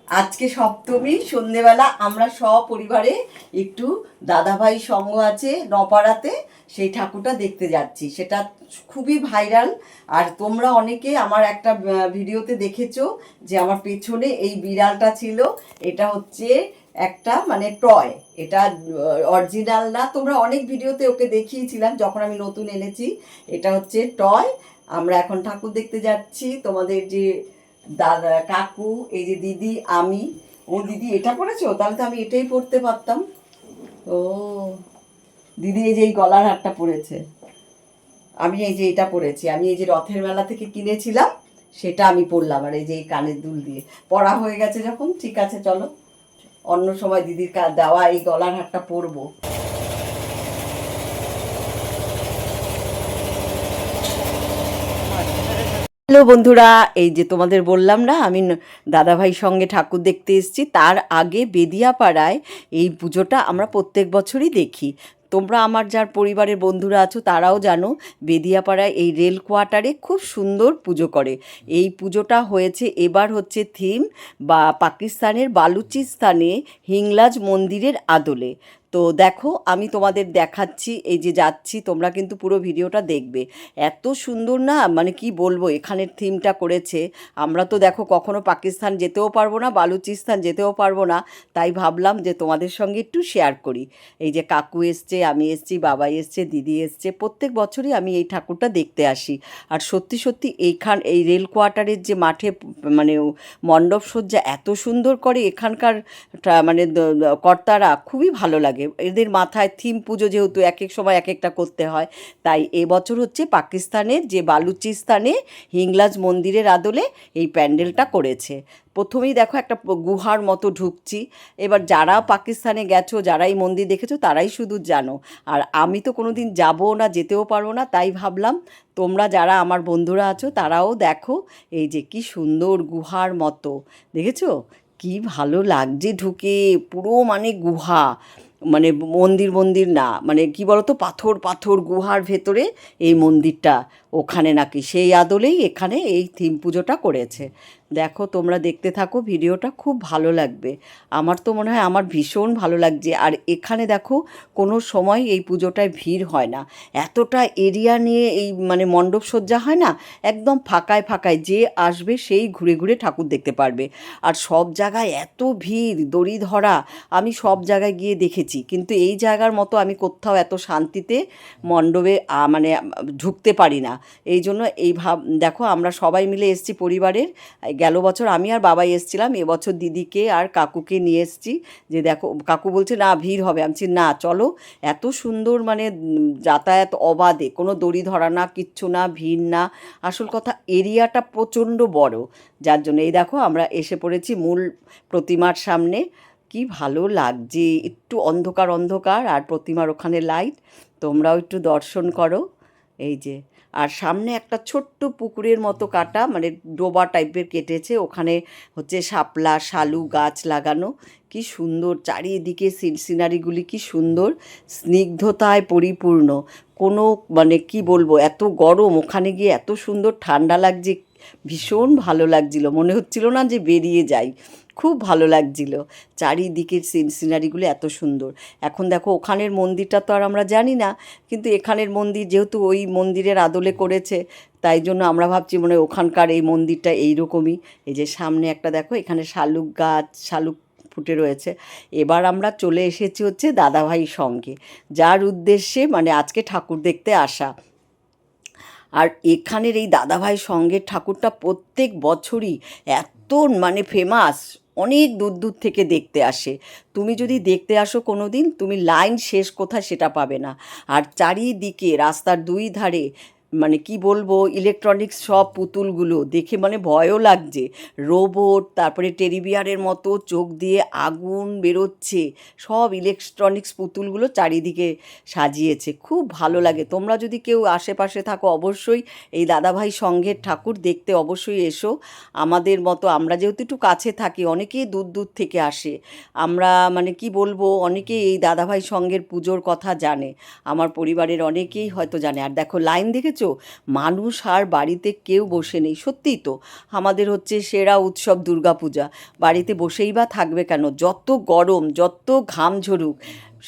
আজকে সপ্তমী সন্ধেবেলা আমরা সপরিবারে একটু দাদাভাই সঙ্গ আছে নপাড়াতে, সেই ঠাকুরটা দেখতে যাচ্ছি। সেটা খুবই ভাইরাল। আর তোমরা অনেকে আমার একটা ভিডিওতে দেখেছো যে আমার পেছনে এই বিড়ালটা ছিল। এটা হচ্ছে একটা মানে টয়, এটা অরিজিনাল না। তোমরা অনেক ভিডিওতে ওকে দেখিয়েছিলাম যখন আমি নতুন এনেছি। এটা হচ্ছে টয়। আমরা এখন ঠাকুর দেখতে যাচ্ছি। তোমাদের যে দাদা কাকু, এই যে দিদি, আমি। ও দিদি এটা পড়েছো, তাহলে তো আমি এটাই পড়তে পারতাম। ও দিদি এই যে এই গলার হারটা পরেছে, আমি এই যে এটা পরেছি। আমি এই যে রথের মেলা থেকে কিনেছিলাম সেটা আমি পরলাম। আর এই যে এই কানের দুল দিয়ে পরা হয়ে গেছে যখন, ঠিক আছে চলো অন্য সময় দিদির দেওয়া এই গলার হারটা পরবো। হ্যালো বন্ধুরা, এই যে তোমাদের বললাম না আমি দাদাভাই সঙ্গে ঠাকুর দেখতে এসেছি। তার আগে বেদিয়াপাড়ায় এই পুজোটা আমরা প্রত্যেক বছরই দেখি। তোমরা আমার যার পরিবারের বন্ধুরা আছো তারাও জানো, বেদিয়াপাড়ায় এই রেল কোয়ার্টারে খুব সুন্দর পুজো করে। এই পুজোটা হয়েছে এবার হচ্ছে থিম বা পাকিস্তানের বালুচিস্তানে হিংলাজ মন্দিরের আদলে। তো দেখো আমি তোমাদের দেখাচ্ছি, এই যে যাচ্ছি, তোমরা কিন্তু পুরো ভিডিওটা দেখবে। এত সুন্দর না, মানে কি বলবো, এখানের থিমটা করেছে। আমরা তো দেখো কখনো পাকিস্তান যেতেও পারবো না, বালুচিস্তান যেতেও পারবো না, তাই ভাবলাম যে তোমাদের সঙ্গে একটু শেয়ার করি। এই যে কাকু এসছে, আমি এসছি, বাবাই এসছে, দিদি এসছে। প্রত্যেক বছরই আমি এই ঠাকুরটা দেখতে আসি। আর সত্যি সত্যি এই রেল কোয়ার্টারের যে মাঠে মানে মণ্ডপ সজ্জা এত সুন্দর করে এখানকার মানে কর্তারা, খুবই ভালো লাগে। এদের মাথায় থিম পুজো যেহেতু এক এক সময় এক একটা করতে হয়, তাই এবছর হচ্ছে পাকিস্তানের যে বালুচিস্তানে হিংলাজ মন্দিরের আদলে এই প্যান্ডেলটা করেছে। প্রথমেই দেখো একটা গুহার মতো ঢুকছি। এবার যারা পাকিস্তানে গেছো, যারা এই মন্দির দেখেছো, তারাই শুধু জানো। আর আমি তো কোনো দিন যাবো না, যেতেও পারবো না, তাই ভাবলাম তোমরা যারা আমার বন্ধুরা আছো তারাও দেখো। এই যে কি সুন্দর গুহার মতো, দেখেছো? কি ভালো লাগছে ঢুকে, পুরো মানে গুহা, মানে মন্দির মন্দির না, মানে কি বলতো, পাথর পাথর গুহার ভেতরে এই মন্দিরটা। ওখানে নাকি সেই আদলেই এখানে এই থিম পুজোটা করেছে। দেখো তোমরা দেখতে থাকো, ভিডিওটা খুব ভালো লাগবে। আমার তো মনে হয় আমার ভীষণ ভালো লাগছে। আর এখানে দেখো কোনো সময় এই পুজোটায় ভিড় হয় না। এতটা এরিয়া নিয়ে এই মানে মণ্ডপ সজ্জা হয় না, একদম ফাঁকায় ফাঁকায়, যে আসবে সেই ঘুরে ঘুরে ঠাকুর দেখতে পারবে। আর সব জায়গায় এত ভিড়, দড়ি ধরা। আমি সব জায়গায় গিয়ে দেখেছি, কিন্তু এই জায়গার মতো আমি কোথাও এত শান্তিতে মণ্ডপে মানে ঢুকতে পারি না। এই জন্য দেখো আমরা সবাই মিলে এসেছি পরিবারের। গেল বছর আমি আর বাবাই এসেছিলাম, এবছর দিদিকে আর কাকুকে নিয়ে এসেছি। যে দেখো, কাকু বলছে না ভিড় হবে, আমি বলছি না চলো। এত সুন্দর মানে যাতায়াত অবাধে, কোনো দড়ি ধরা না, কিচ্ছু না, ভিড় না। আসল কথা এরিয়াটা প্রচণ্ড বড়, যার জন্য এই দেখো আমরা এসে পড়েছি মূল প্রতিমার সামনে। কি ভালো লাগছে, একটু অন্ধকার অন্ধকার, আর প্রতিমার ওখানে লাইট। তোমরাও একটু দর্শন করো। এই যে, আর সামনে একটা ছোট্ট পুকুরের মতো কাটা, মানে ডোবা টাইপের কেটেছে, ওখানে হচ্ছে শাপলা শালু গাছ লাগানো। কি সুন্দর চারিদিকে সিনারিগুলি, কি সুন্দর, স্নিগ্ধতায় পরিপূর্ণ। কোনো মানে কি বলবো, এত গরম, ওখানে গিয়ে এত সুন্দর ঠান্ডা লাগছে, ভীষণ ভালো লাগছিল, মনে হচ্ছিল না যে বেরিয়ে যাই। খুব ভালো লাগছিল, চারিদিকের সিনারিগুলো এত সুন্দর। এখন দেখো ওখানের মন্দিরটা তো আর আমরা জানি না, কিন্তু এখানের মন্দির যেহেতু ওই মন্দিরের আদলে করেছে, তাই জন্য আমরা ভাবছি মনে হয় ওখানকার এই মন্দিরটা এইরকমই। এই যে সামনে একটা দেখো, এখানে শালুক গাছ, শালুক ফুটে রয়েছে। এবার আমরা চলে এসেছি হচ্ছে দাদাভাইয়ের সঙ্গে, যার উদ্দেশ্যে মানে আজকে ঠাকুর দেখতে আসা। আর এখানের এই দাদাভাই সঙ্গের ঠাকুরটা প্রত্যেক বছরই এত মানে ফেমাস, অনেক দূর দূর থেকে দেখতে আসে। তুমি যদি দেখতে আসো কোনো দিন, তুমি লাইন শেষ কোথায় সেটা পাবে না। আর চারিদিকে রাস্তার দুই ধারে মানে কি বলবো, ইলেকট্রনিক্স সব পুতুলগুলো দেখে মানে ভয়ও লাগছে। রোবট, তারপরে টেডিবিয়ারের মতো চোখ দিয়ে আগুন বেরোচ্ছে, সব ইলেকট্রনিক্স পুতুলগুলো চারিদিকে সাজিয়েছে, খুব ভালো লাগে। তোমরা যদি কেউ আশেপাশে থাকো অবশ্যই এই দাদাভাই সঙ্ঘের ঠাকুর দেখতে অবশ্যই এসো। আমাদের মতো, আমরা যেহেতু একটু কাছে থাকি, অনেকেই দূর দূর থেকে আসে। আমরা মানে কি বলবো, অনেকেই এই দাদাভাই সঙ্ঘের পুজোর কথা জানে, আমার পরিবারের অনেকেই হয়তো জানে। আর দেখো লাইন দেখেছো, দেখেছো? মানুষ আর বাড়িতে কেউ বসে নেই। সত্যিই তো, আমাদের হচ্ছে সেরা উৎসব দুর্গাপূজা, বাড়িতে বসেই বা থাকবে কেন? যত গরম, যত ঘাম ঝরুক,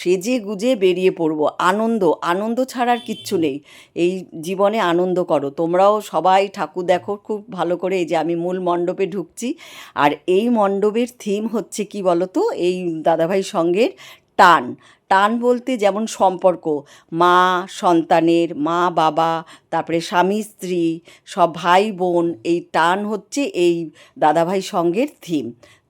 সেজে গুজে বেরিয়ে পড়বো। আনন্দ, আনন্দ ছাড়া আর কিচ্ছু নেই। এই জীবনে আনন্দ করো। তোমরাও সবাই ঠাকুর দেখো খুব ভালো করে। এই যে আমি মূল মণ্ডপে ঢুকছি, আর এই মণ্ডপের থিম হচ্ছে কি বলো তো, এই দাদাভাই সঙ্গের টান। টান বলতে যেমন সম্পর্ক, মা সন্তানের, মা বাবা, তারপরে স্বামী স্ত্রী, সব ভাই বোন, এই টান হচ্ছে এই দাদাভাই সঙ্গের থিম।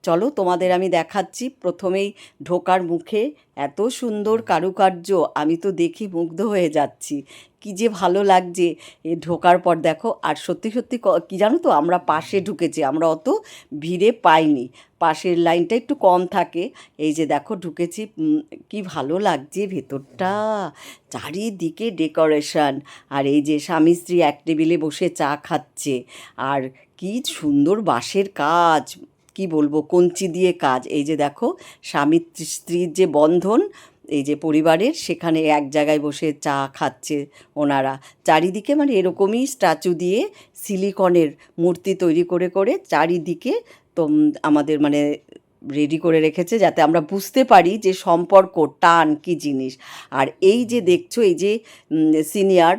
চলো তোমাদের আমি দেখাচ্ছি। প্রথমেই ঢোকার মুখে এত সুন্দর কারুকার্য, আমি তো দেখি মুগ্ধ হয়ে যাচ্ছি। কী যে ভালো লাগছে এ ঢোকার পর। দেখো, আর সত্যি সত্যি কী জানো তো, আমরা পাশে ঢুকেছি, আমরা অত ভিড়ে পাইনি, পাশের লাইনটা একটু কম থাকে। এই যে দেখো ঢুকেছি, কি ভালো লাগছে ভেতরটা, চারিদিকে ডেকোরেশন। আর এই যে স্বামী স্ত্রী এক টেবিলে বসে চা খাচ্ছে, আর কি সুন্দর বাঁশের কাজ, কি বলবো, কঞ্চি দিয়ে কাজ। এই যে দেখো স্বামী স্ত্রীর যে বন্ধন, এই যে পরিবারের, সেখানে এক জায়গায় বসে চা খাচ্ছে ওনারা। চারিদিকে মানে এরকমই স্ট্যাচু দিয়ে সিলিকনের মূর্তি তৈরি করে করে চারিদিকে তো আমাদের মানে রেডি করে রেখেছে, যাতে আমরা বুঝতে পারি যে সম্পর্ক, টান কী জিনিস। আর এই যে দেখছো, এই যে সিনিয়র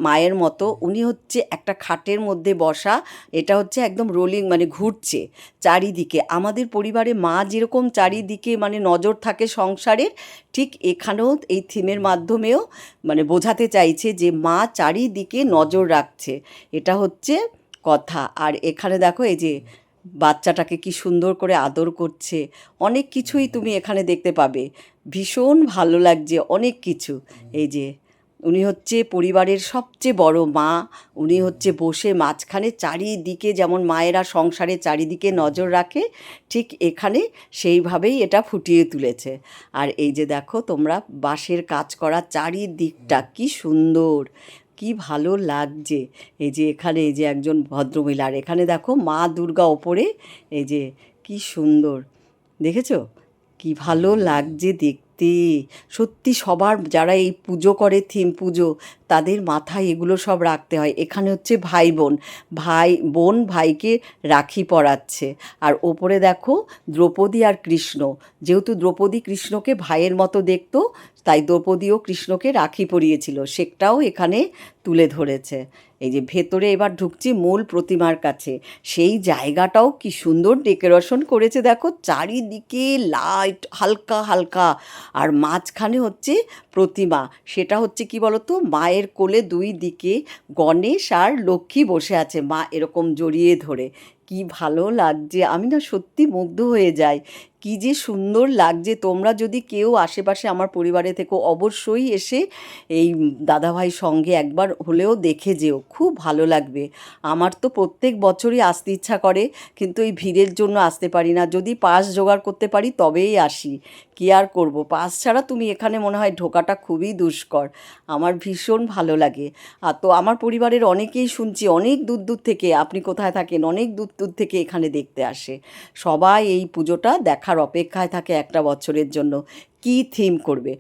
মায়ের মতো, উনি হচ্ছে একটা খাটের মধ্যে বসা। এটা হচ্ছে একদম রোলিং, মানে ঘুরছে চারিদিকে। আমাদের পরিবারে মা যেরকম চারিদিকে মানে নজর থাকে সংসারের, ঠিক এখানেও এই থিমের মাধ্যমেও মানে বোঝাতে চাইছে যে মা চারিদিকে নজর রাখছে, এটা হচ্ছে কথা। আর এখানে দেখো এই যে বাচ্চাটাকে কি সুন্দর করে আদর করছে। অনেক কিছুই তুমি এখানে দেখতে পাবে, ভীষণ ভালো লাগছে অনেক কিছু। এই যে উনি হচ্ছে পরিবারের সবচেয়ে বড় মা, উনি হচ্ছে বসে মাঝখানে, চারিদিকে যেমন মায়েরা সংসারে চারিদিকে নজর রাখে, ঠিক এখানে সেইভাবেই এটা ফুটিয়ে তুলেছে। আর এই যে দেখো তোমরা, বাঁশের কাজ করা চারিদিকটা কি সুন্দর, কি ভালো লাগছে। এই যে এখানে এই যে একজন ভদ্রমহিলা, আর এখানে দেখো মা দুর্গা ওপরে, এই যে কি সুন্দর, দেখেছো? কি ভালো লাগছে দেখতে। সত্যি সবার যারা এই পুজো করে, থিম পুজো, তাদের মাথায় এগুলো সব রাখতে হয়। এখানে হচ্ছে ভাই বোন, ভাই বোন ভাইকে রাখি পরাচ্ছে। আর ওপরে দেখো দ্রৌপদী আর কৃষ্ণ, যেহেতু দ্রৌপদী কৃষ্ণকে ভাইয়ের মতো দেখতো, তাই দ্রৌপদীও কৃষ্ণকে রাখি পরিয়েছিল, সেটাও এখানে তুলে ধরেছে। এই যে ভেতরে এবার ঢুকছি মূল প্রতিমার কাছে, সেই জায়গাটাও কি সুন্দর ডেকোরেশন করেছে দেখো, চারিদিকে লাইট হালকা হালকা, আর মাঝখানে হচ্ছে প্রতিমা। সেটা হচ্ছে কি বলতো, মায়ের কোলে দুই দিকে গণেশ আর লক্ষ্মী বসে আছে, মা এরকম জড়িয়ে ধরে। কি ভালো লাগছে, আমি না সত্যি মুগ্ধ হয়ে যাই, কি যে সুন্দর লাগছে। তোমরা যদি কেউ আশেপাশে আমার পরিবারে থেকো, অবশ্যই এসে এই দাদাভাই সঙ্গে একবার হলেও দেখে যেও, খুব ভালো লাগবে। আমার তো প্রত্যেক বছরই আসতে ইচ্ছা করে, কিন্তু এই ভিড়ের জন্য আসতে পারি না। যদি পাস জোগাড় করতে পারি তবেই আসি, কী আর করব। পাস ছাড়া তুমি এখানে মনে হয় ঢোকাটা খুবই দুষ্কর। আমার ভীষণ ভালো লাগে। আর তো আমার পরিবারের অনেকেই শুনছি অনেক দূর দূর থেকে, আপনি কোথায় থাকেন, অনেক দূর দূর থেকে এখানে দেখতে আসে। সবাই এই পুজোটা দেখার অপেক্ষায় থাকে একটা বছরের জন্য, কী থিম করবে।